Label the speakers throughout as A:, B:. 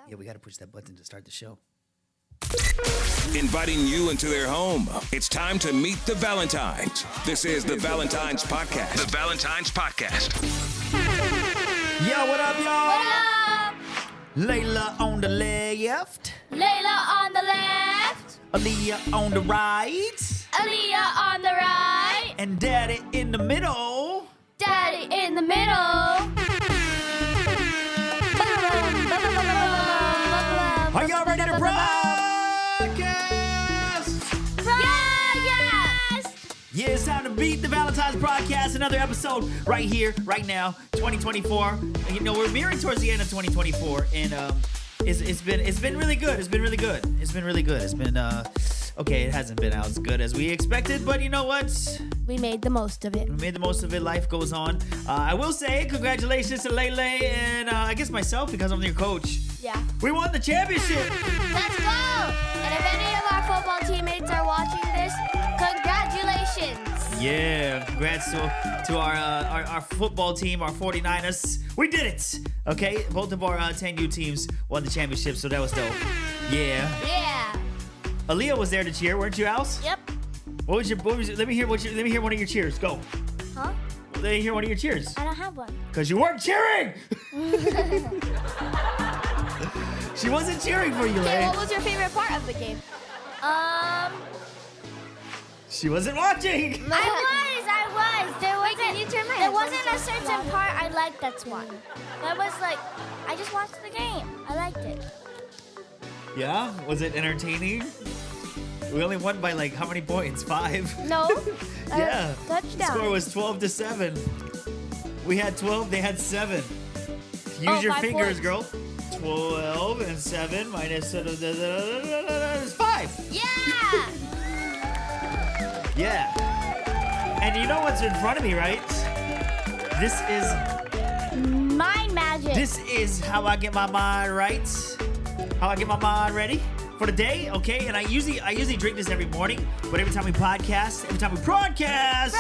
A: Yeah, we got to push that button to start the show.
B: Inviting you into their home. It's time to meet the Valentines. This is the Valentines Podcast. The Valentines Podcast.
A: Yo, what up, y'all?
C: What up?
A: Layla on the left.
C: Layla on the left.
A: Aaliyah on the right.
C: Aaliyah on the right.
A: And Daddy in the middle.
C: Daddy in the middle.
A: Are y'all ready to broadcast?
C: Yes!
A: Yeah, it's time to Meet The Valentines Podcast. Another episode right here, right now, 2024. You know, we're nearing towards the end of 2024, and it's been really good. It's been really good. It's been really good. It's been okay. It hasn't been as good as we expected, but you know what?
C: We made the most of it.
A: We made the most of it. Life goes on. I will say congratulations to Lele and I guess myself because I'm your coach.
C: Yeah.
A: We won the championship.
C: Let's go! And if any of our football teammates are watching this, congratulations.
A: Yeah, congrats to our football team, our 49ers. We did it. Okay, both of our 10U teams won the championship, so that was dope. Yeah.
C: Yeah.
A: Aaliyah was there to cheer, weren't you, Alice?
C: Yep.
A: What was let me hear one of your cheers. Go.
C: Huh?
A: Let me hear one of your cheers.
C: I don't have one.
A: Cause you weren't cheering. She wasn't cheering for you,
C: Okay,
A: Lay.
C: what was your favorite part of the game?
A: She wasn't watching.
C: I was. There wasn't.
D: Can you turn my
C: There wasn't a
D: headphones
C: certain
D: down?
C: part I liked. That's one. That was like, I just watched the game. I liked it.
A: Yeah? Was it entertaining? We only won by like how many points? 5?
C: No.
A: Yeah.
C: Touchdown.
A: Score was 12-7. We had 12, they had 7. Use
C: Oh,
A: your
C: 5
A: fingers,
C: points.
A: girl. 12 and 7 minus is 5.
C: Yeah.
A: Yeah. And you know what's in front of me, right? This
C: Mind magic.
A: is how I get my mind right. How I get my mind ready for the day, okay? And I usually drink this every morning, but every time we broadcast,
C: Broadcast.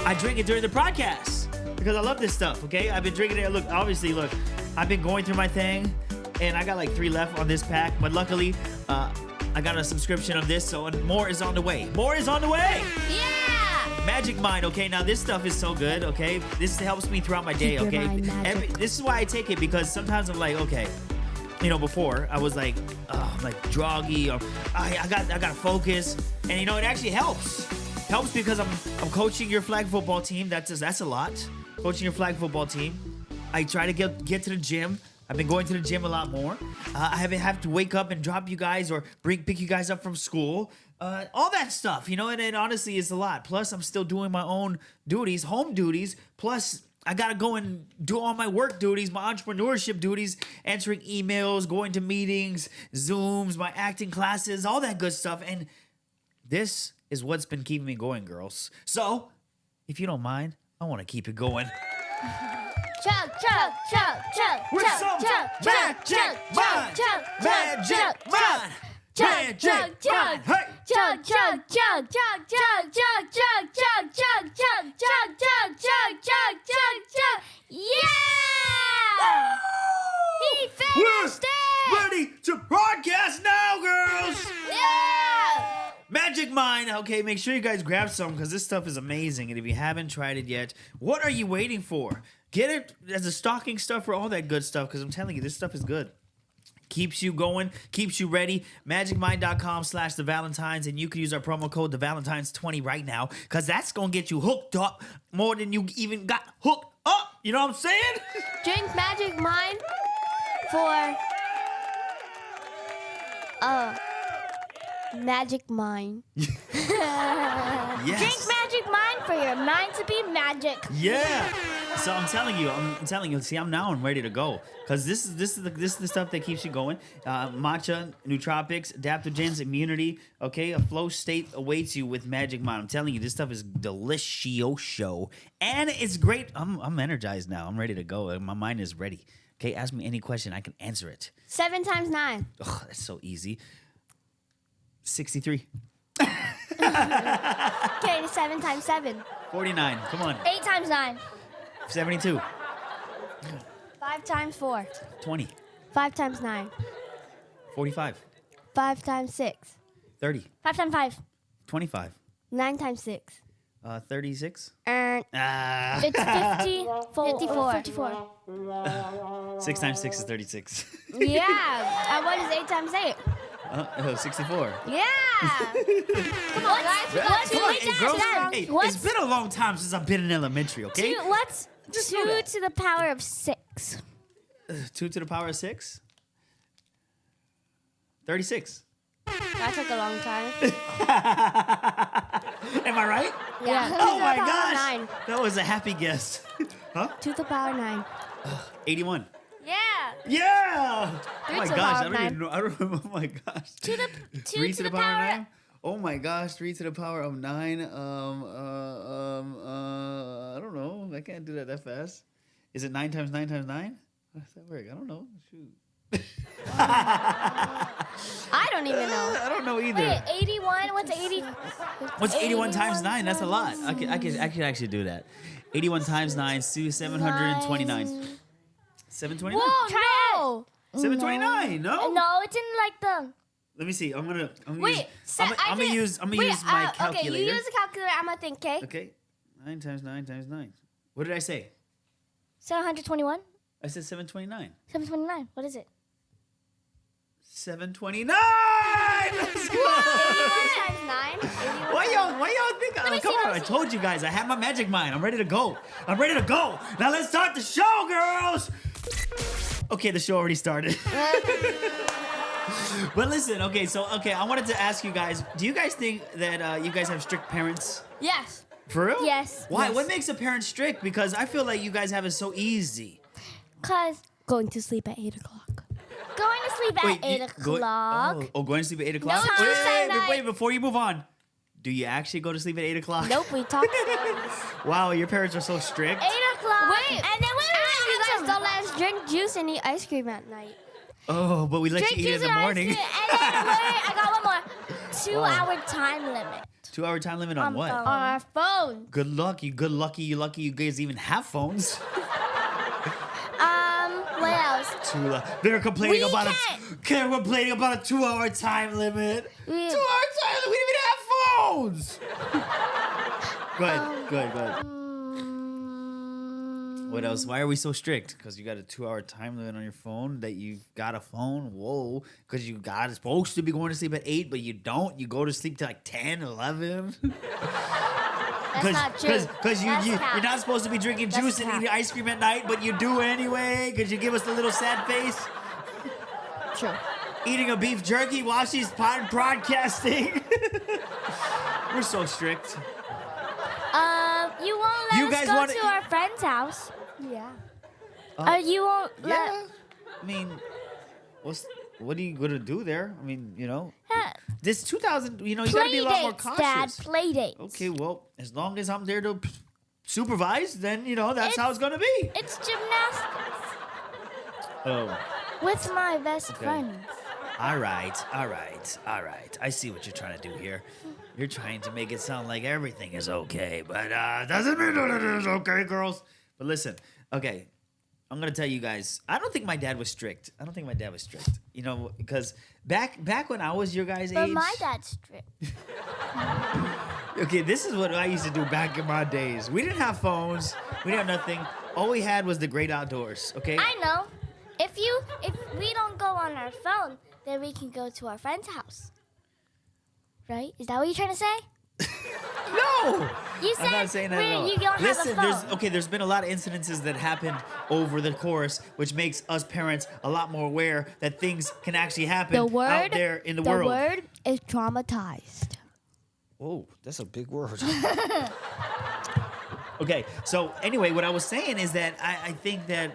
A: I drink it during the podcast because I love this stuff, okay? I've been drinking it. Look, I've been going through my thing, and I got like 3 left on this pack, but luckily, I got a subscription of this, so more is on the way. More is on the way!
C: Yeah.
A: Magic Mind, okay? Now, this stuff is so good, okay? This helps me throughout my day,
C: Keep your
A: okay?
C: mind magic.
A: This is why I take it, because sometimes I'm like, okay, you know, before I was like, I'm like droggy, or I gotta focus, and you know, it actually helps. Helps because I'm coaching your flag football team. That's a lot. Coaching your flag football team. I try to get to the gym. I've been going to the gym a lot more. I haven't have to wake up and drop you guys or pick you guys up from school. All that stuff, you know, and it honestly is a lot. Plus, I'm still doing my own duties, home duties. Plus, I gotta go and do all my work duties, my entrepreneurship duties, answering emails, going to meetings, Zooms, my acting classes, all that good stuff. And this is what's been keeping me going, girls. So, if you don't mind, I want to keep it going.
C: Chug, chug, chug, chug,
A: With
C: chug,
A: some
C: chug,
A: magic
C: chug,
A: mind.
C: chug,
A: Magic
C: chug,
A: mind.
C: chug,
A: Magic
C: chug, chug,
A: mind. Hey.
C: chug, chug, chug, chug, chug, chug, chug, chug, chug, chug, chug, chug, chug, chug, chug, chug. Yeah! He finished it!
A: Ready to broadcast now, girls!
C: Yeah!
A: Magic Mind. Okay, make sure you guys grab some because this stuff is amazing. And if you haven't tried it yet, what are you waiting for? Get it as a stocking stuffer, all that good stuff, because I'm telling you, this stuff is good. Keeps you going, keeps you ready. MagicMind.com/The Valentines, and you can use our promo code The Valentines 20 right now, because that's gonna get you hooked up more than you even got hooked up. You know what I'm saying?
C: Drink Magic Mind for Magic Mind.
A: Yes.
C: Drink Magic Mind for your mind to be magic.
A: Yeah. So I'm telling you. See, I'm ready to go because this is the stuff that keeps you going. Matcha, nootropics, adaptogens, immunity. Okay, a flow state awaits you with Magic Mind. I'm telling you, this stuff is delicioso, and it's great. I'm energized now. I'm ready to go. My mind is ready. Okay, ask me any question, I can answer it.
C: 7 times 9.
A: Oh, that's so easy. 63.
C: Okay, 7 times 7.
A: 49. Come on.
C: 8 times 9.
A: 72.
C: 5 times 4.
A: 20.
C: 5 times 9.
A: 45.
C: 5 times 6.
A: 30.
C: 5 times 5.
A: 25.
C: 9 times 6.
A: 36.
C: And
A: Ah.
C: it's 54. 54.
A: 6 times 6 is 36.
C: Yeah. And what is 8 times 8?
A: 64.
C: Yeah. Come on, guys. What's
A: Come on, hey, girls. Hey, it's
C: What's
A: been a long time since I've been in elementary, okay?
C: what's
A: Just
C: 2
A: know that.
C: to the power of 6?
A: 2 to the power of 6? 36.
C: That took a long time.
A: Am I right?
C: Yeah.
A: Oh my
C: 2 to the power
A: gosh.
C: 9.
A: That was a happy guess. Huh?
C: 2 to the power 9.
A: 81.
C: Yeah.
A: Yeah. Oh
C: 3
A: my
C: to the
A: gosh.
C: power
A: I
C: of
A: don't
C: 9.
A: even know. I don't remember. Oh my gosh.
C: 2
A: 3
C: to the power
A: 9? Oh my gosh. 3 to the power of 9. I don't know. I can't do that fast. Is it 9 times 9 times 9? How does that work? I don't know. Shoot.
C: I don't even know.
A: I don't know either.
C: Wait, 81? What's 80?
A: What's 81 times 9? That's a lot.
C: times
A: I could actually do that. 81 times 9 is 729. 729?
C: Whoa, no.
A: 729, no?
C: No, it's in like the...
A: Let me see. I'm gonna
C: Wait,
A: use my calculator.
C: Okay, you use a calculator. I'm gonna think, okay?
A: Okay. 9 times 9 times 9. What did I say?
C: 721?
A: I said 729.
C: 729. What is it?
A: 729! Let's go!
C: 81 times 9? 81
A: Why y'all think?
C: me see,
A: Come
C: let
A: on,
C: me
A: I
C: see.
A: told you guys. I have my magic mind. I'm ready to go. Now let's start the show, girls. Okay, the show already started. But listen, okay, I wanted to ask you guys, do you guys think that you guys have strict parents?
C: Yes.
A: For real?
C: Yes.
A: Why?
C: Yes.
A: What makes a parent strict? Because I feel like you guys have it so easy.
C: Because going to sleep at 8 o'clock. Going to sleep at 8 o'clock.
A: Going to sleep at 8 o'clock?
C: No, Tuesday night.
A: Wait, before you move on. Do you actually go to sleep at 8 o'clock?
C: Nope, we talked about this.
A: Wow, your parents are so strict.
C: 8 o'clock.
D: Wait,
C: And then you guys don't let us drink juice and eat ice cream at night.
A: Oh, but we let
C: Drink
A: you eat
C: juice
A: in the
C: and
A: morning.
C: ice cream. And then, wait, I got one more. 2-hour time limit
A: 2-hour time limit on what?
C: on our phone.
A: Good luck. You lucky you guys even have phones.
C: What else?
A: They're complaining
C: We
A: about
C: can't-
A: complaining about a 2-hour time limit. 2-hour time limit. We didn't even have phones. Go ahead. What else? Why are we so strict? Because you got a 2-hour time limit on your phone that you've got a phone? Whoa. Because you got supposed to be going to sleep at 8, but you don't. You go to sleep till like 10, 11.
C: That's not true.
A: Because
C: That's
A: you're
C: cap.
A: not supposed to be drinking
C: That's
A: juice and
C: cap.
A: eating ice cream at night, but you do anyway because you give us the little sad face.
C: True.
A: Eating a beef jerky while she's broadcasting. We're so strict.
C: You won't let
A: You
C: us
A: guys
C: go
A: wanna-
C: to our friend's house. Yeah. You won't let...
A: Yeah. I mean, what are you going to do there? I mean, this 2000, you got to
C: Play
A: be a lot more
C: dates,
A: cautious.
C: Dad. Play dates.
A: Okay, well, as long as I'm there to supervise, then, that's how it's going to be.
C: It's gymnastics
A: Oh.
C: with my best friends.
A: All right. I see what you're trying to do here. You're trying to make it sound like everything is okay, but doesn't mean that it is okay, girls. But listen, okay, I'm gonna tell you guys. I don't think my dad was strict. Because back when I was your guys'
C: But
A: age.
C: my dad's strict.
A: Okay, this is what I used to do back in my days. We didn't have phones. We didn't have nothing. All we had was the great outdoors. Okay.
C: I know. If we don't go on our phone, then we can go to our friend's house. Right? Is that what you're trying to say?
A: No!
C: You said
A: I'm not saying that at all.
C: you don't
A: Listen,
C: have a phone.
A: there's been a lot of incidences that happened over the course, which makes us parents a lot more aware that things can actually happen out there in the world.
C: The word is traumatized.
A: Oh, that's a big word. Okay, so anyway, what I was saying is that I think that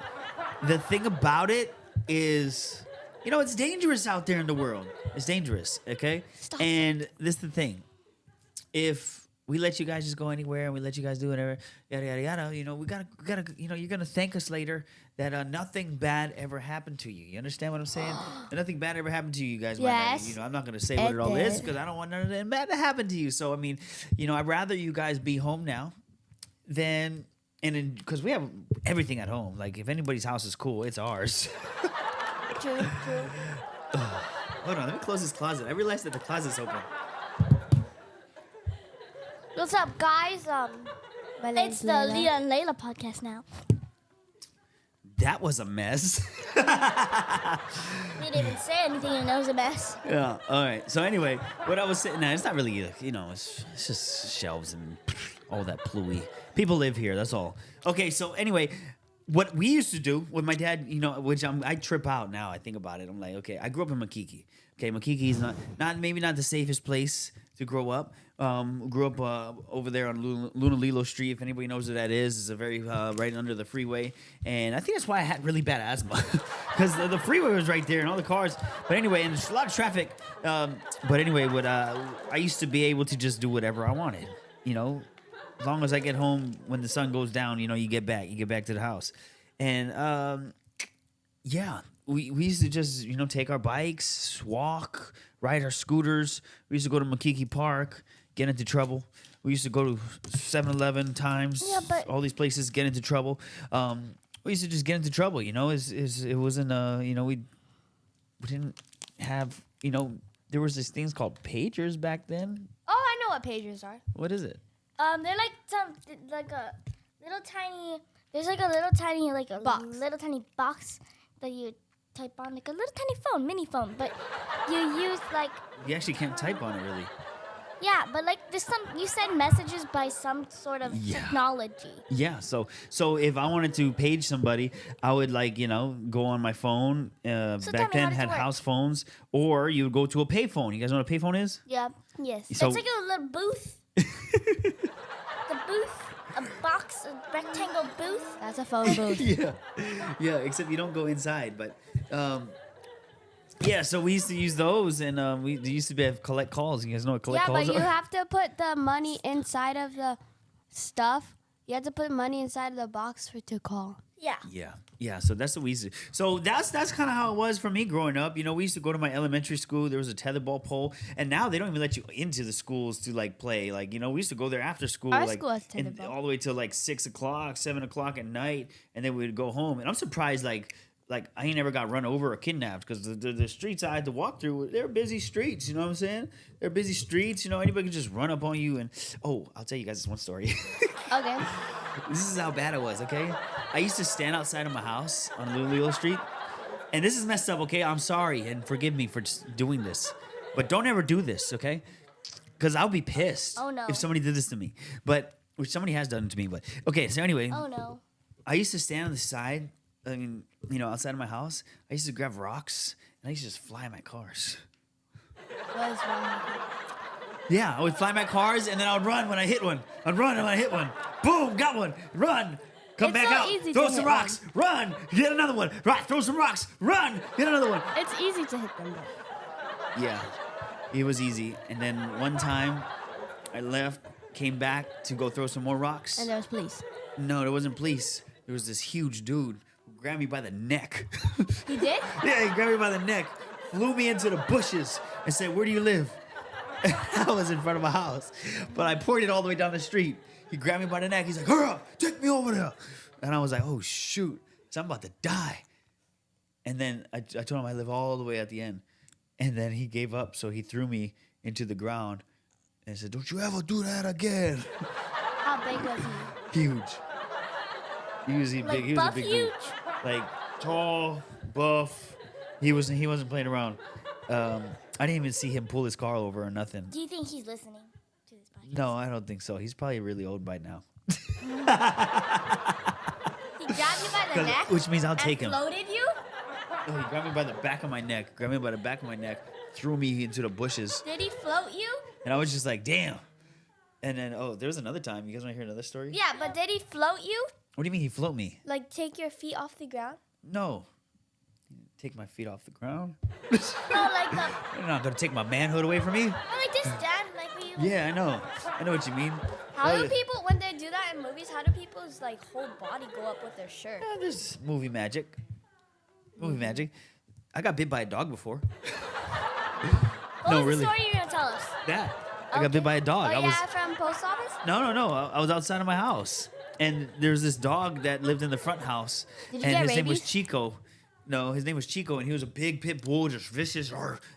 A: the thing about it is, it's dangerous out there in the world. It's dangerous, okay?
C: Stop.
A: And this is the thing. If we let you guys just go anywhere and we let you guys do whatever, yada, yada, yada, we gotta, you're gonna thank us later that nothing bad ever happened to you. You understand what I'm saying? That nothing bad ever happened to you guys.
C: Yes.
A: I'm not gonna say what
C: It
A: it all is
C: did.
A: because I don't want nothing bad to happen to you. So, I mean, I'd rather you guys be home now because we have everything at home. Like, if anybody's house is cool, it's ours.
C: True.
A: Hold on, let me close this closet. I realized that the closet's open.
C: What's up, guys?
D: My name's
C: It's the
D: Layla.
C: Leah and Layla podcast now.
A: That was a mess.
C: We didn't even say anything, and it was a mess.
A: Yeah. All right. So anyway, what I was sitting at, it's not really, it's just shelves and all that pluie. People live here. That's all. Okay. So anyway, what we used to do with my dad, which I trip out now. I think about it. I'm like, okay, I grew up in Makiki. Okay, Makiki is maybe not the safest place to grow up. Grew up over there on Lunalilo Street. If anybody knows what that is, it's a very right under the freeway, and I think that's why I had really bad asthma because the freeway was right there and all the cars. But anyway, and there's a lot of traffic. But anyway, I used to be able to just do whatever I wanted. As long as I get home when the sun goes down, you get back to the house, and yeah. We used to just, take our bikes, walk, ride our scooters. We used to go to Makiki Park, get into trouble. We used to go to 7-Eleven times, all these places, get into trouble. We used to just get into trouble, it wasn't, we didn't have, there was these things called pagers back then.
D: Oh, I know what pagers are.
A: What is it?
C: They're like a little tiny. There's like a little tiny box that you type on, like a little tiny phone, mini phone, but you use like.
A: You actually can't type on it really.
C: Yeah, but like you send messages by some sort of technology.
A: Yeah, so if I wanted to page somebody, I would go on my phone. Back then had house phones, or you would go to a payphone. You guys know what a payphone is?
C: Yeah. Yes.
A: So,
C: it's like a little booth. The booth, a box, a rectangle booth.
D: That's a phone booth.
A: yeah. Except you don't go inside, but. Yeah, so we used to use those, and we used to have collect calls. You guys know what collect calls are?
D: Yeah, but you have to put the money inside of the stuff. You have to put money inside of the box to call.
C: Yeah.
A: Yeah. So that's what we used to. So that's kind of how it was for me growing up. We used to go to my elementary school. There was a tetherball pole, and now they don't even let you into the schools to play. We used to go there after school,
D: Our school has
A: and
D: tetherball.
A: all the way till 6 o'clock, 7 o'clock at night, and then we would go home. And I'm surprised, I ain't never got run over or kidnapped because the streets I had to walk through, they're busy streets. You know what I'm saying? They're busy streets. Anybody can just run up on you. And I'll tell you guys this one story.
D: Okay.
A: This is how bad it was, okay? I used to stand outside of my house on Lunalilo Street. And this is messed up, okay? I'm sorry and forgive me for just doing this. But don't ever do this, okay? Because I'll be pissed if somebody did this to me. Which somebody has done to me. But okay, so anyway.
C: Oh no.
A: I used to stand on the side. Outside of my house, I used to grab rocks and I used to just fly my cars.
D: What is wrong?
A: Yeah, I would fly my cars and then I would run when I hit one. I'd run when I hit one. Boom, got one. Run. Come
D: It's
A: back
D: so
A: out.
D: easy
A: Throw
D: to
A: some
D: hit
A: rocks. Run. Get another one. Right. Throw some rocks. Run. Get another one.
D: It's easy to hit them, though.
A: Yeah, it was easy. And then one time I left, came back to go throw some more rocks.
D: And there was police.
A: No, there wasn't police. There was this huge dude who grabbed me by the neck.
D: He did?
A: Yeah, he grabbed me by the neck, flew me into the bushes, and said, "Where do you live?" I was in front of my house, but I pointed all the way down the street. He grabbed me by the neck. He's like, "Hurry up, take me over there." And I was like, "Oh, shoot. So I'm about to die." And then I told him I live all the way at the end. And then he gave up, so he threw me into the ground and said, "Don't you ever do that again."
C: How big was he?
A: Huge. He was big. He was a
C: buff
A: big
C: huge?
A: dude. Like tall, buff. He wasn't playing around. I didn't even see him pull his car over or nothing.
C: Do you think he's listening to this podcast?
A: No, I don't think so. He's probably really old by now.
C: He grabbed you by the neck?
A: Which means I'll take him.
C: Floated you?
A: Oh, he grabbed me by the back of my neck. Threw me into the bushes.
C: Did he float you?
A: And I was just like, damn. And then, there was another time. You guys want to hear another story?
C: Yeah, but did he float you?
A: What do you mean he float me?
C: Like take your feet off the ground?
A: No. Take my feet off the ground?
C: No, like the.
A: You're not going to take my manhood away from me?
C: No, like just stand, like when you.
A: Yeah, I know. I know what you mean.
D: How do people, when they do that in movies, how do people's whole body go up with their shirt?
A: Yeah, there's movie magic. I got bit by a dog before.
C: What was
A: really.
C: the story you're gonna tell us?
A: That. I got bit by a dog.
C: Oh,
A: I was
C: from post office?
A: No. I was outside of my house. And there's this dog that lived in the front house.
C: Did you
A: and
C: get
A: his name was
C: rabies?
A: Chico. No, his name was Chico, and he was a big pit bull, just vicious.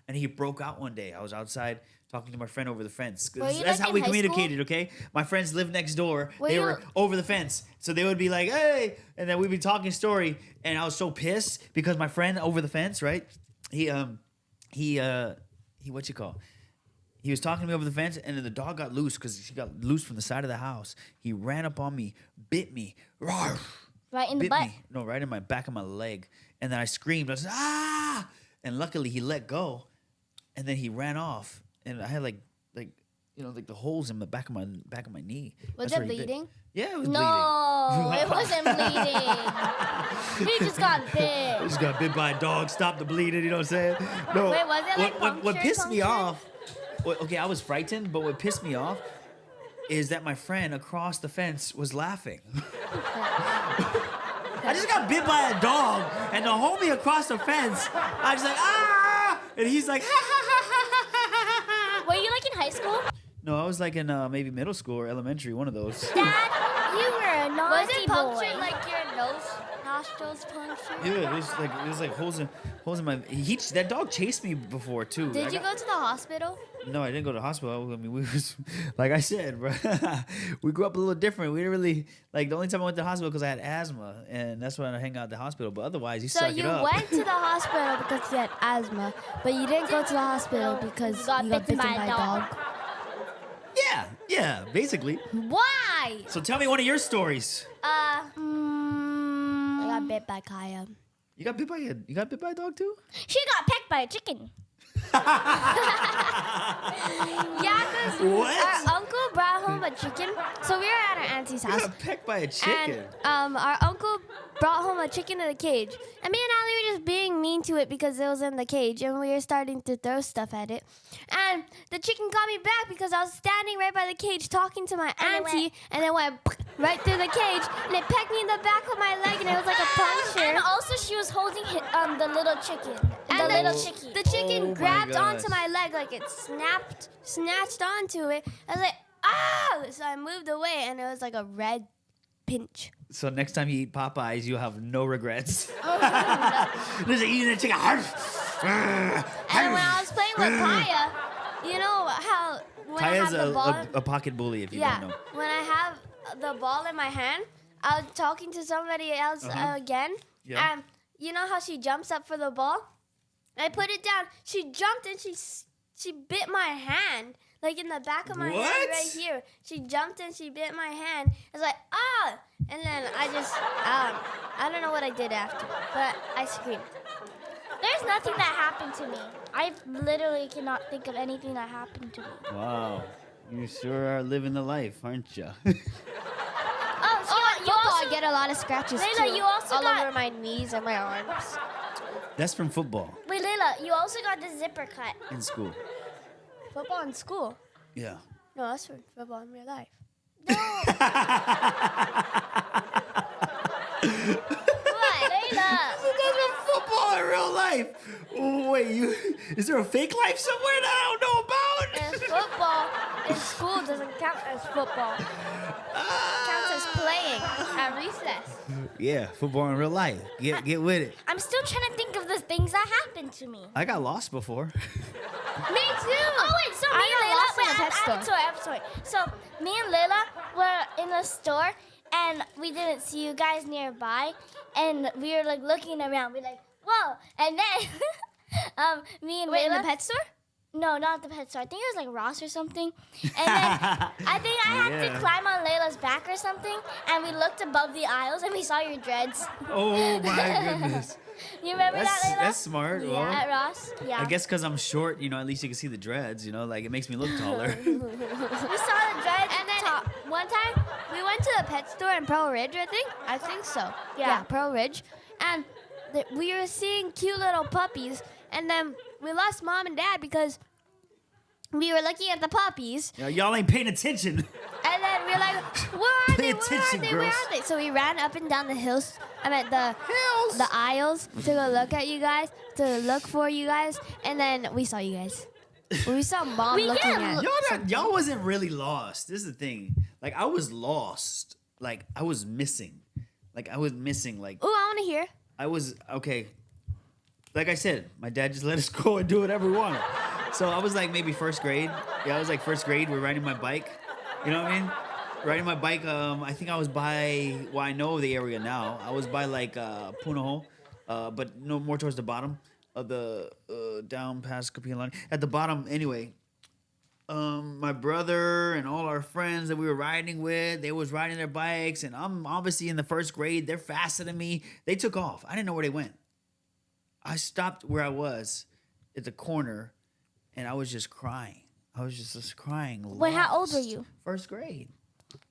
A: And he broke out one day. I was outside talking to my friend over the fence.
C: Were you,
A: That's
C: like,
A: how
C: in
A: we
C: high
A: communicated, okay? My friends lived next door.
C: Were
A: They
C: you-
A: were over the fence. So they would be like, hey, and then we'd be talking story. And I was so pissed because my friend over the fence, right? He what you call? He was talking to me over the fence, and then the dog got loose because she got loose from the side of the house. He ran up on me, bit me, roar,
C: Right in the
A: bit
C: butt.
A: me. No, right in my back of my leg. And then I screamed. I was ah! And luckily he let go, and then he ran off. And I had like the holes in the back of my knee.
D: Was
A: That's
D: it
A: where he bit.
D: bleeding?
A: Yeah, it was
C: No, it wasn't bleeding. He just got
A: I
C: bit.
A: just got bit by a dog. Stop the bleeding. You know what I'm saying? No.
D: Wait, was it like
A: what
D: puncture,
A: pissed me
D: puncture?
A: off? Okay, I was frightened, but what pissed me off is that my friend across the fence was laughing. I just got bit by a dog, and the homie across the fence, I was like, ah! And he's like, ha ha ha ha ha ha.
C: Were you like in high school?
A: No, I was like in maybe middle school or elementary, one of those.
C: Dad, you were a
D: Was
C: naughty
D: it punctured
C: boy.
D: like your nose nostrils punctured?
A: Yeah, it was like holes in my. That dog chased me before too.
D: Did you go to the hospital?
A: No, I didn't go to the hospital. I mean, we was like I said, bro. We grew up a little different. We didn't really like the only time I went to the hospital because I had asthma, and that's when I hang out at the hospital. But otherwise, you
D: So
A: suck it
D: you
A: up.
D: went to the hospital because you had asthma, but you didn't go to the hospital because you got bitten by a dog.
A: Yeah, basically.
D: Why?
A: So tell me one of your stories.
D: I got bit by Kaya.
A: You got bit by a dog too?
C: She got pecked by a chicken.
D: Yeah, because
A: What?
D: our uncle brought home a chicken. So we were at our auntie's
A: You
D: house.
A: got pecked by a chicken.
D: And our uncle brought home a chicken in a cage. And me and Ali were just being mean to it because it was in the cage. And we were starting to throw stuff at it. And the chicken got me back because I was standing right by the cage talking to my auntie. And then went right through the cage. And it pecked me in the back of my leg. And it was like a puncture.
C: And also, she was holding the little chicken.
D: And
C: The
D: the
C: little chicken.
D: The chicken
A: Oh my
D: grabbed onto
A: gosh.
D: my leg like it snatched onto it. I was like, ah! So I moved away, and it was like a red pinch.
A: So next time you eat Popeyes, you'll have no regrets.
D: Oh,
A: There's eating a chicken.
D: And when I was playing with Kaya, you know how when I
A: Kaya's
D: have the ball,
A: a pocket bully, if you
D: yeah,
A: don't know.
D: when I have the ball in my hand, I was talking to somebody else again,
A: Yeah.
D: and you know how she jumps up for the ball? I put it down. She jumped and she bit my hand, like in the back of my hand
A: What?
D: right here. She jumped and she bit my hand. I was like, ah! And then I just, I don't know what I did after, but I screamed.
C: There's nothing that happened to me. I literally cannot think of anything that happened to me.
A: Wow. You sure are living the life, aren't you?
C: Oh,
D: You also get a lot of scratches
C: Layla,
D: too,
C: you also
D: all
C: got-
D: over my knees and my arms.
A: That's from football
C: Wait, Layla, you also got the zipper cut.
A: in school.
D: Football in school?
A: Yeah.
D: No, that's from football in real life.
C: What? Layla.
A: That's from football in real life. Oh, wait, is there a fake life somewhere that I don't know about?
D: And football in school doesn't count as football. It counts as playing at recess.
A: Yeah, football in real life. Get with it.
C: I'm still trying to think of the things that happened to me.
A: I got lost before.
D: Me too.
C: Oh wait, so me and Layla, wait, I have a story. So me and Layla were in a store and we didn't see you guys nearby, and we were like looking around. We're like, whoa! And then me and
D: Wait,
C: Layla.
D: in the pet store?
C: No, not the pet store. I think it was like Ross or something. And then I think I had to
A: Yeah.
C: climb on Layla's back or something, and we looked above the aisles and we saw your dreads.
A: Oh my goodness.
C: You remember that, Layla?
A: That's smart.
C: Yeah,
A: Well,
C: at Ross. Yeah.
A: I guess because I'm short, at least you can see the dreads, like it makes me look taller.
C: we saw the dreads.
D: And then one time we went to the pet store in Pearl Ridge, I think. I think so.
C: Yeah.
D: Pearl Ridge. And we were seeing cute little puppies. And then we lost mom and dad because we were looking at the puppies.
A: Y'all ain't paying attention.
D: And then we were like, where are
A: Pay
D: they? Where
A: attention,
D: are they? Where
A: girls.
D: are they? So we ran up and down the hills. I meant the aisles to go look at you guys, to look for you guys. And then we saw you guys. We saw mom
C: We
D: looking
C: get
D: at
A: Y'all wasn't really lost. This is the thing. Like I was lost. Like I was missing. Like
D: Ooh, I want to hear.
A: I was okay. like I said, my dad just let us go and do whatever we wanted. So I was like maybe first grade. Yeah, I was like first grade. We're riding my bike. You know what I mean? Riding my bike. I think I was by. Well, I know the area now. I was by like Punahou, but no more towards the bottom of the down past Kapia line. At the bottom, anyway. My brother and all our friends that we were riding with, they was riding their bikes, and I'm obviously in the first grade. They're faster than me. They took off. I didn't know where they went. I stopped where I was at the corner, and I was just crying. I was just crying.
C: Wait, how old were
A: lost.
C: you?
A: First grade.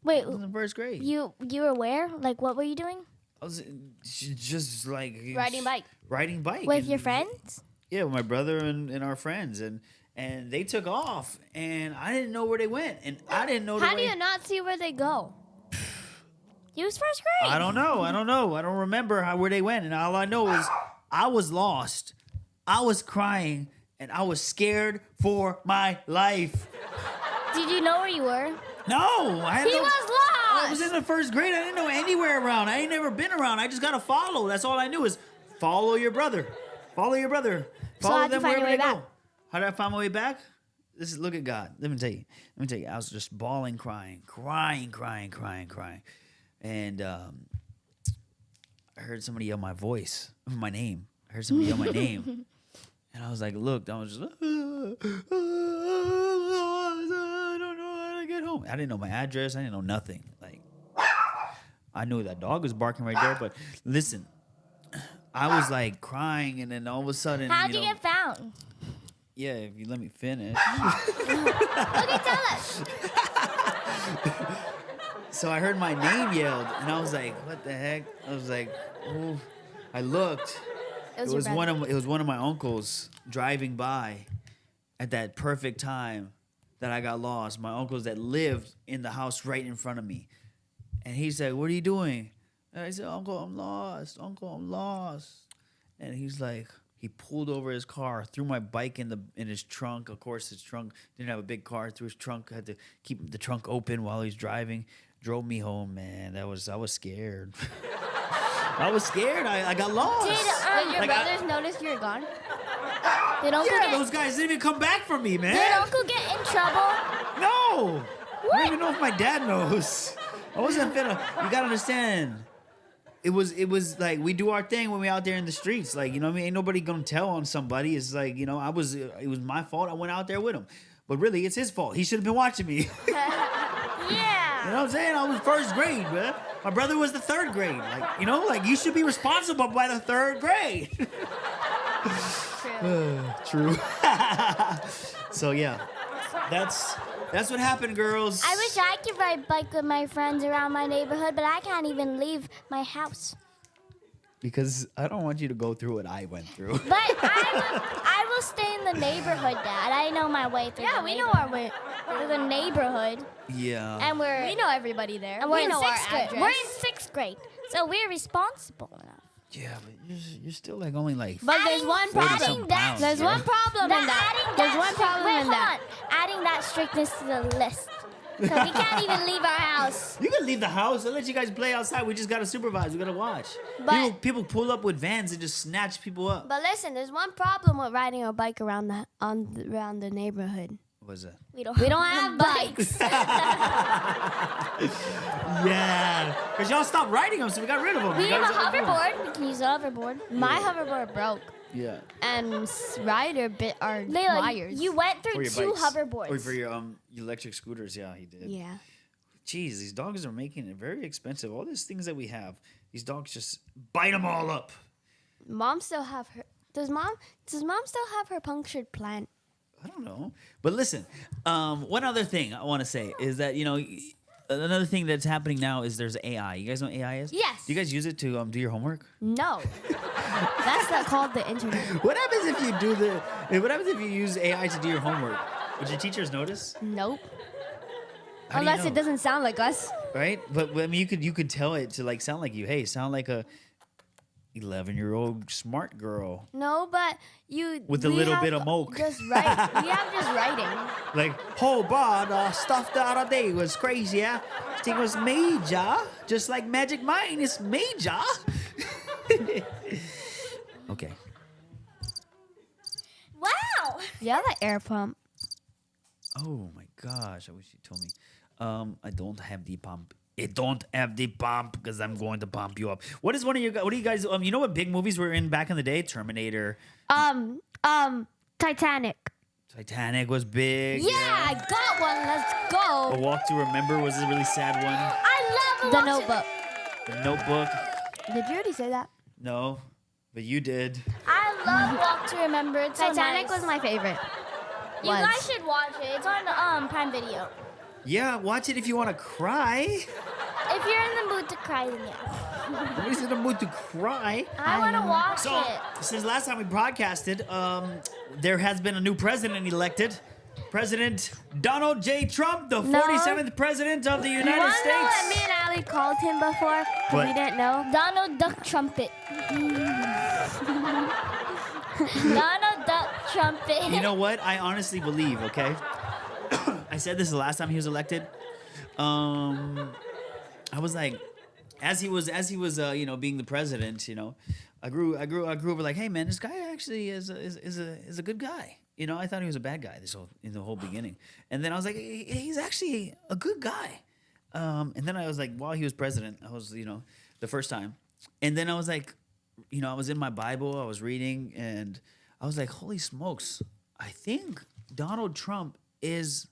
C: Wait,
A: I was in first grade.
C: you were where? Like, what were you doing?
A: I was just like
D: Riding bike.
A: Riding bike
C: With
A: and-
C: your friends?
A: Yeah, with my brother and our friends, and they took off, and I didn't know where they went, and I didn't know.
D: How do you not see where they go?
C: You was first grade.
A: I don't know. I don't remember where they went, and all I know is I was lost. I was crying, and I was scared for my life.
C: Did you know where you were?
A: No,
D: He was
A: I
D: lost.
A: was in the first grade. I didn't know anywhere around. I ain't never been around. I just gotta follow. That's all I knew is follow your brother. Follow your brother. Follow
C: how'd you
A: them
C: find
A: wherever
C: your
A: they
C: way
A: go.
C: back?
A: How did I find my way back? Look at God. Let me tell you. I was just bawling, crying. And I heard somebody yell my voice, my name. I heard somebody yell my name. And I was like, looked. I was just, I don't know how to get home. I didn't know my address. I didn't know nothing. Like, I knew that dog was barking right there. But listen, I was like crying, and then all of a sudden,
C: How'd you get found?
A: Yeah, if you let me finish.
C: Okay, tell us.
A: So I heard my name yelled, and I was like, "What the heck?" I was like, "Oh." I looked. It was one of my uncles driving by at that perfect time that I got lost. My uncles that lived in the house right in front of me, and he said, "What are you doing?" And I said, "Uncle, I'm lost. Uncle, I'm lost." And he's like, he pulled over his car, threw my bike in his trunk. Of course, his trunk didn't have a big car. Threw his trunk, had to keep the trunk open while he was driving. Drove me home, man. I was scared. I was scared. I got lost.
C: Did
D: Your
C: your
D: brothers notice you were gone?
C: Did Uncle
A: Yeah,
C: get
A: those guys didn't even come back for me, man.
C: Did Uncle get in trouble?
A: No. I don't even know if my dad knows. I wasn't finna. You gotta understand. It was like we do our thing when we out there in the streets. Like, you know what I mean? Ain't nobody gonna tell on somebody. It's like, you know, it was my fault. I went out there with him. But really, it's his fault. He should have been watching me.
C: Yeah.
A: You know what I'm saying? I was first grade, man. My brother was the third grade. Like, you know, like you should be responsible by the third grade. True. So yeah, that's what happened, girls.
C: I wish I could ride bike with my friends around my neighborhood, but I can't even leave my house.
A: Because I don't want you to go through what I went through.
C: But I will stay in the neighborhood, Dad. I know my way through.
D: Yeah,
C: the
D: we know our way.
C: through the neighborhood,
A: Yeah.
C: and
D: We know everybody there.
C: and we're
D: we
C: in
D: know our
C: sixth grade.
D: address.
C: We're in sixth grade, so we're responsible enough.
A: Yeah, but you're still like only like.
D: But there's one
A: 40-something
D: problem.
A: pounds,
D: There's
A: bro.
D: one problem in that. There's one problem in that.
C: Adding that strictness to the list. Because we can't even leave our house.
A: You can leave the house. I'll let you guys play outside. We just gotta supervise. We gotta watch.
D: But-
A: People pull up with vans and just snatch people up.
D: But listen, there's one problem with riding a bike around the neighborhood.
A: What's that?
C: We don't
D: have bikes.
A: Yeah, because y'all stopped riding them, so we got rid of them.
C: We
A: You
C: have a
A: guys are cool.
C: hoverboard. We can use a hoverboard.
D: My hoverboard broke,
A: Yeah.
D: and Ryder bit our
C: Layla,
D: wires.
C: you went
A: For
C: through
A: your
C: two
A: bikes.
C: hoverboards.
A: Or for your electric scooters. Yeah, he did.
D: Yeah.
A: Jeez, these dogs are making it very expensive. All these things that we have, these dogs just bite them all up.
D: Mom still have her. Does mom still have her punctured plant?
A: I don't know. But listen, one other thing I want to say is that, you know, another thing that's happening now is there's AI. You guys know what AI is?
D: Yes.
A: Do you guys use it to do your homework?
D: No. That's not called the internet.
A: What happens if you what happens if you use AI to do your homework? Would your teachers notice?
D: Nope.
A: How do you
D: Unless it
A: know?
D: doesn't sound like us.
A: Right? But I mean, you could tell it to like sound like you. Hey, sound like a 11-year-old smart girl.
D: No, but you
A: With a
D: we
A: little
D: have
A: bit of moke.
D: Just write. We have just writing.
A: Like, oh, boy, the stuff the other day was crazy, yeah? It was major, just like Magic Mine is major. Okay.
D: Yeah, the air pump.
A: Oh my gosh! I wish you told me. I don't have the pump. I don't have the pump because I'm going to pump you up. What is one of your? What do you guys? You know what big movies were in back in the day? Terminator.
D: Titanic.
A: Titanic was big.
D: Yeah, I got one. Let's go.
A: A Walk to Remember was a really sad one.
C: I love
D: The Notebook.
A: The Notebook.
D: Did you already say that?
A: No, but you did.
C: I love Walk to Remember. It's so
D: Titanic
C: nice.
D: was my favorite.
C: You guys should watch it. It's on Prime Video.
A: Yeah, watch it if you want to cry.
C: If you're in the mood to cry, then yeah.
A: Nobody's in the mood to cry.
C: I want to watch
A: So,
C: it.
A: since last time we broadcasted, there has been a new president elected. President Donald J. Trump, the 47th president of the United
D: You wanna
A: States.
D: know what me and Ali called him before? Because
A: What?
D: we didn't know.
C: Donald Duck Trumpet. Donald Duck Trumpet.
A: You know what? I honestly believe, okay? I said this the last time he was elected. I was like, as he was, being the president, I grew up like, hey man, this guy actually is a good guy. I thought he was a bad guy in the whole beginning, and then I was like, he's actually a good guy. And then I was like, while he was president, I was, the first time, and then I was like, I was in my Bible, I was reading, and I was like, holy smokes, I think Donald Trump is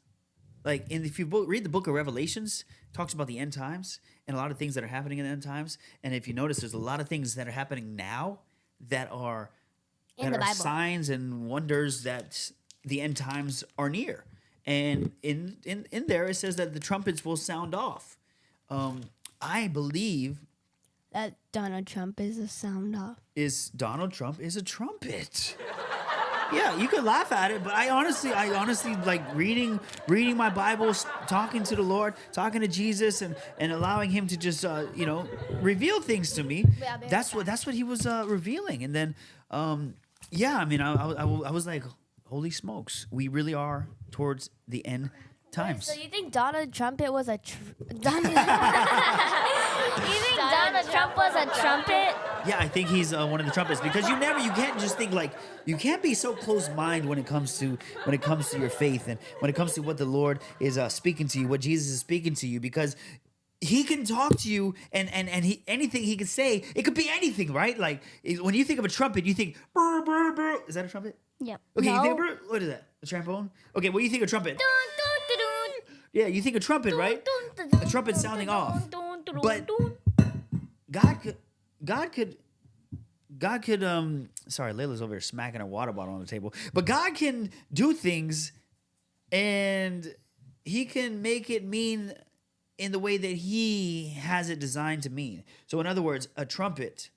A: like, if you read the book of Revelations, it talks about the end times and a lot of things that are happening in the end times. And if you notice, there's a lot of things that are happening now that are
D: In the Bible.
A: signs and wonders that the end times are near. And in there, it says that the trumpets will sound off. I believe
D: That Donald Trump is a sound off.
A: Donald Trump is a trumpet. Yeah, you could laugh at it, but I honestly like reading my Bible, talking to the Lord, talking to Jesus, and allowing Him to just reveal things to me.
C: Yeah,
A: That's what He was revealing, and then I was like, holy smokes, we really are towards the end times.
D: So you think Donald Trump was a Donald
C: Trump was a trumpet?
A: Yeah, I think he's one of the trumpets because you can't just think like, you can't be so close-minded when it comes to your faith and when it comes to what the Lord is speaking to you, what Jesus is speaking to you, because He can talk to you and anything He can say, it could be anything, right? Like when you think of a trumpet, you think brr, brr, brr. Is that a trumpet?
C: Yep.
A: Okay,
C: No.
A: you think brr? What is that? A trombone? Okay, what do you think of trumpet?
C: Dun, dun, dun, dun.
A: Yeah, you think of trumpet, right?
C: Dun, dun, dun,
A: A trumpet
C: dun,
A: sounding
C: dun,
A: off.
C: dun, dun,
A: But
C: dun.
A: God could sorry, Layla's over here smacking her water bottle on the table. But God can do things and He can make it mean in the way that He has it designed to mean. So in other words, a trumpet,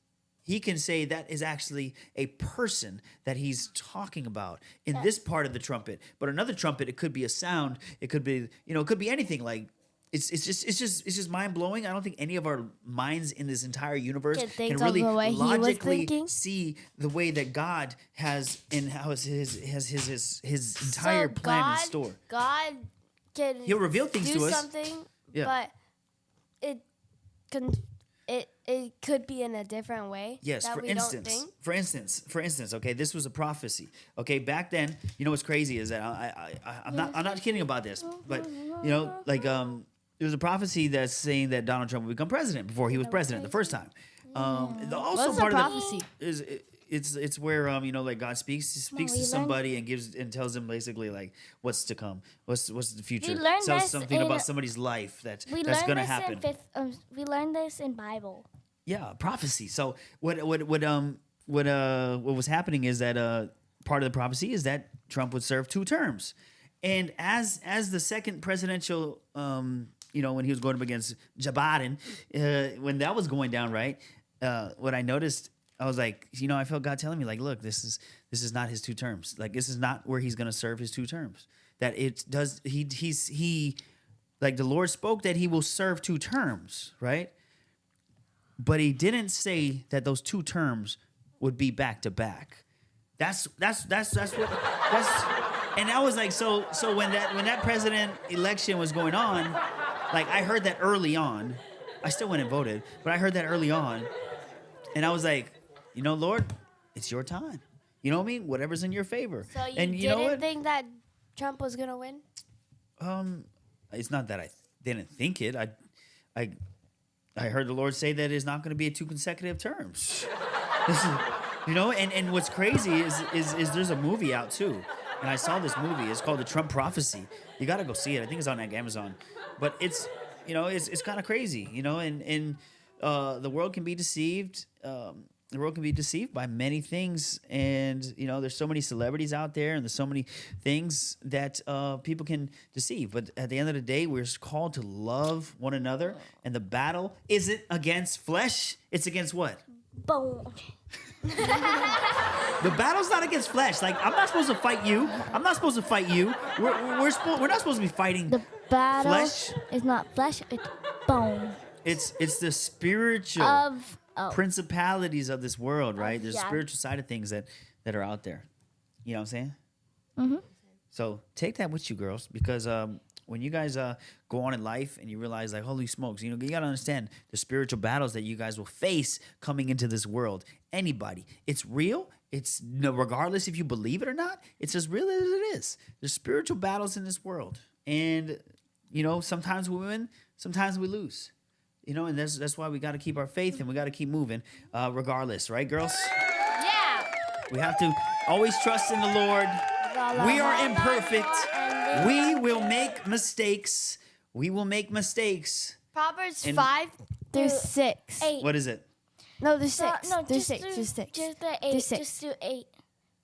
A: He can say that is actually a person that He's talking about in this part of the trumpet. But another trumpet, it could be a sound. It could be, it could be anything. Like it's just mind blowing. I don't think any of our minds in this entire universe
D: Can think
A: can
D: of
A: really
D: the way he was
A: logically
D: thinking?
A: see the way that God has and how his entire plan in store.
D: God can
A: He'll reveal things
D: do
A: to us.
D: something,
A: Yeah.
D: but it could be in a different way.
A: Yes,
D: that
A: for
D: we don't
A: instance,
D: think.
A: for instance, okay, this was a prophecy. Okay, back then, what's crazy is that I'm not kidding about this, but there was a prophecy that's saying that Donald Trump would become president before he was president the first time. Also
D: What's
A: part
D: the
A: of
D: prophecy?
A: It's where like God speaks to somebody and tells them basically like what's to come, what's the future.
C: We learned
A: Tells
C: this
A: something
C: in-
A: about somebody's life that's
C: We
A: going
C: learned
A: to
C: this
A: happen.
C: in fifth. We learned this in Bible.
A: Yeah, prophecy. So what was happening is that part of the prophecy is that Trump would serve 2 terms, and as the second presidential, when he was going up against Joe Biden, when that was going down, right? What I noticed, I was like, I felt God telling me like, look, this is not his 2 terms. Like this is not where he's going to serve his 2 terms. That it does he like the Lord spoke that he will serve 2 terms, right? But He didn't say that those 2 terms would be back to back. That's what. And I was like, so when that president election was going on, like I heard that early on. I still went and voted, but I heard that early on, and I was like, Lord, it's your time. You know what I mean? Whatever's in your favor.
D: So you
A: and you know
D: didn't
A: what?
D: think that Trump was gonna win?
A: It's not that I didn't think it. I heard the Lord say that it's not going to be 2 consecutive terms. You know, and what's crazy is there's a movie out too, and I saw this movie. It's called The Trump Prophecy. You got to go see it. I think it's on Amazon, but it's it's kind of crazy, and the world can be deceived. The world can be deceived by many things, and there's so many celebrities out there, and there's so many things that people can deceive. But at the end of the day, we're called to love one another, and the battle isn't against flesh; it's against what?
C: Bone.
A: The battle's not against flesh. Like, I'm not supposed to fight you. I'm not supposed to fight you. We're not supposed to be fighting
C: The battle
A: flesh.
C: is not flesh; it's bone.
A: It's the spiritual principalities of this world, right? There's a spiritual side of things that are out there. You know what I'm saying?
C: Mm-hmm.
A: So take that with you, girls, because when you guys go on in life and you realize, like, holy smokes, you got to understand the spiritual battles that you guys will face coming into this world. Anybody. It's real. It's regardless if you believe it or not, it's as real as it is. There's spiritual battles in this world. And, sometimes we win, sometimes we lose. And that's why we got to keep our faith and we got to keep moving regardless. Right, girls?
D: Yeah.
A: We have to always trust in the Lord. We are imperfect. We will make mistakes. We will make mistakes.
D: Proverbs
A: And-
D: 5 through 6.
C: 8.
A: What is it?
D: No, there's 6.
C: No,
D: There's
C: just
D: 6.
C: do,
D: There's 6.
C: Just the 8.
D: There's 6.
C: Just do 8.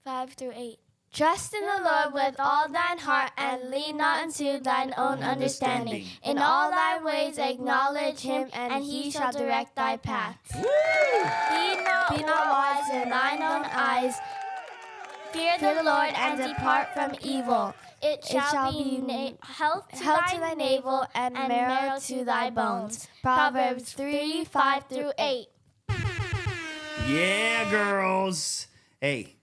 C: 5 through 8.
D: Trust in the Lord with all thine heart, and lean not unto thine own understanding. In all thy ways acknowledge him, and he shall direct thy path. Be not wise in thine own eyes. Fear the Lord and depart from evil.
C: It shall be health to thy navel and marrow to thy bones.
D: Proverbs 3, 5 through 8.
A: Yeah, girls. Hey,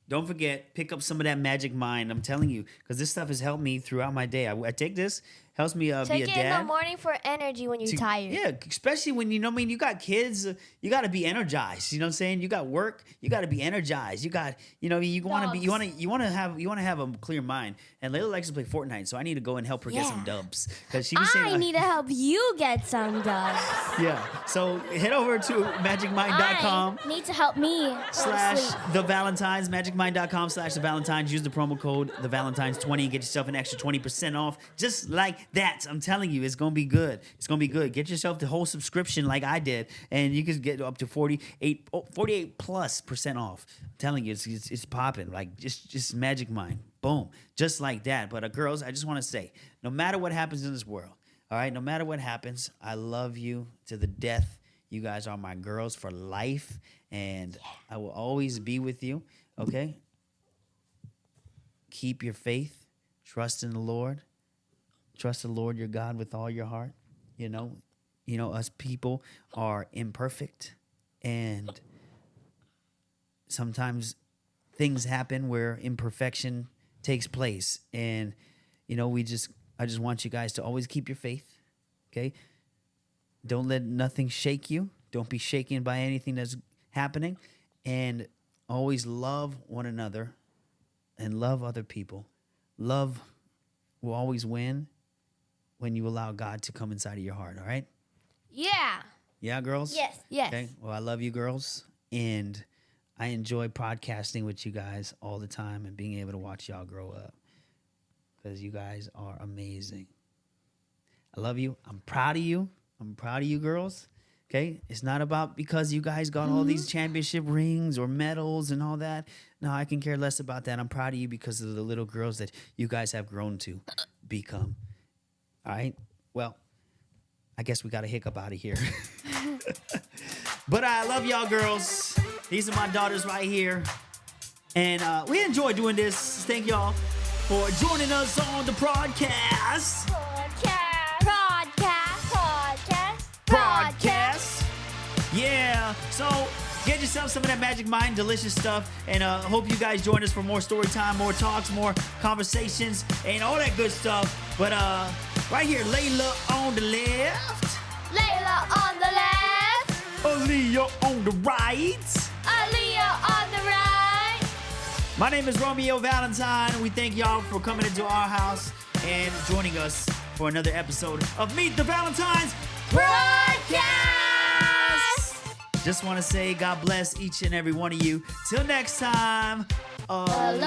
A: don't forget, pick up some of that magic mind. I'm telling you, because this stuff has helped me throughout my day. I take this, helps me be a
D: Take
A: dad.
D: it in the morning for energy when you're tired.
A: Yeah, especially when you got kids, you got to be energized. You know what I'm saying? You got work, you got to be energized. You got, you want to have a clear mind. And Layla likes to play Fortnite, so I need to go and help her get some dubs because she was saying
D: I need to help you get some dubs.
A: yeah. So head over to magicmind.com.
C: I need to help me.
A: / the Valentines, magicmind.com / the Valentines. Use the promo code the Valentines20 and get yourself an extra 20% off. Just like that. I'm telling you, it's gonna be good. It's gonna be good. Get yourself the whole subscription like I did, and you can get up to 48+% off. I'm telling you, it's popping. Like just Magic Mind. Boom. Just like that. But girls, I just want to say, no matter what happens in this world, all right, no matter what happens, I love you to the death. You guys are my girls for life, and I will always be with you. Okay? Keep your faith. Trust in the Lord. Trust the Lord your God with all your heart. Us people are imperfect, and sometimes things happen where imperfection takes place. And, I just want you guys to always keep your faith. Okay? Don't let nothing shake you. Don't be shaken by anything that's happening. And always love one another and love other people. Love will always win when you allow God to come inside of your heart, all right?
D: Yeah.
A: Yeah, girls?
C: Yes.
D: Yes.
A: Okay. Well, I love you, girls. And I enjoy podcasting with you guys all the time and being able to watch y'all grow up because you guys are amazing. I love you. I'm proud of you. I'm proud of you, girls. Okay? It's not about because you guys got all these championship rings or medals and all that. No, I can care less about that. I'm proud of you because of the little girls that you guys have grown to become. All right? Well, I guess we got a hiccup out of here. But I love y'all, girls. These are my daughters right here. And we enjoy doing this. Thank y'all for joining us on the broadcast. Broadcast. Yeah. So get yourself some of that Magic Mind, delicious stuff. And hope you guys join us for more story time, more talks, more conversations, and all that good stuff. But right here, Layla on the left.
D: Layla on the left.
A: Aaliyah on the right.
D: Aaliyah on the right.
A: My name is Romeo Valentine. We thank y'all for coming into our house and joining us for another episode of Meet the Valentines Broadcast. Just want to say God bless each and every one of you. Till next time. Aloha.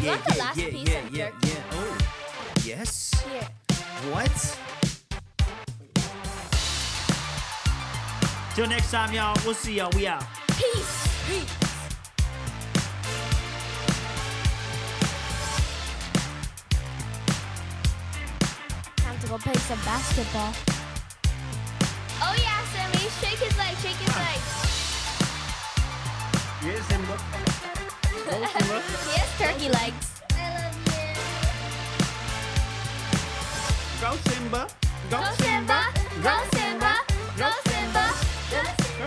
C: You want the last piece of jerky?
A: Oh, yes.
C: Here.
A: What? Till next time, y'all. We'll see y'all. We out.
C: Peace.
D: Time to go play some basketball.
C: Oh yeah, Sammy. Shake his leg. Shake his leg.
A: Yes, Simba. Go, Simba.
C: He has turkey legs. I love you.
A: Go, Simba.
C: Go Simba. Go Simba. Go Simba. Go Simba. Go Simba.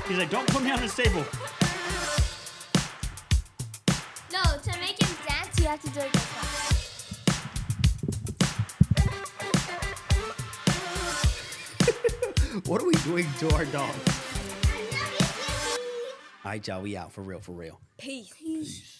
A: He's like, don't put me on the table.
C: No, to make him dance, you have to do it this way.
A: What are we doing to our dog? All right, y'all. We out. For real.
C: Peace.